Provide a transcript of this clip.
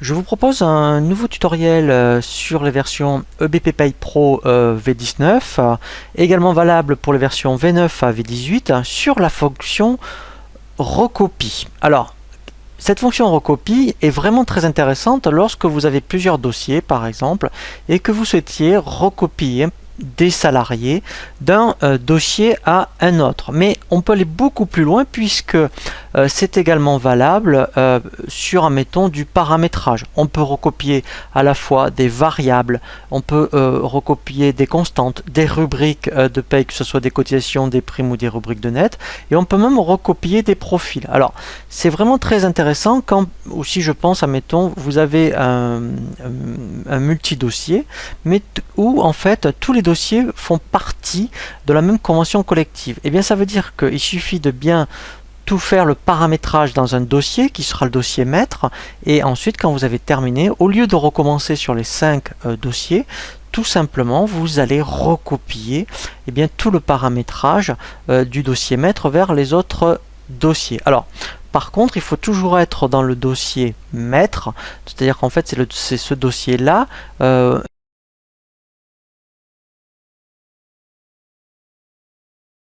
Je vous propose un nouveau tutoriel sur les versions EBP Pay Pro V19, également valable pour les versions V9 à V18, sur la fonction recopie. Alors, cette fonction recopie est vraiment très intéressante lorsque vous avez plusieurs dossiers, par exemple, et que vous souhaitiez recopier des salariés d'un dossier à un autre. Mais on peut aller beaucoup plus loin puisque c'est également valable sur, admettons, du paramétrage. On peut recopier à la fois des variables, on peut recopier des constantes, des rubriques de paye, que ce soit des cotisations, des primes ou des rubriques de net, et on peut même recopier des profils. Alors, c'est vraiment très intéressant quand aussi, je pense, admettons, vous avez un multi-dossier, mais où en fait tous les dossiers font partie de la même convention collective. Et bien ça veut dire qu'il suffit de bien tout faire le paramétrage dans un dossier qui sera le dossier maître, et ensuite quand vous avez terminé, au lieu de recommencer sur les 5 dossiers, tout simplement vous allez recopier tout le paramétrage du dossier maître vers les autres dossiers. Alors par contre, il faut toujours être dans le dossier maître, c'est-à-dire qu'en fait c'est ce dossier là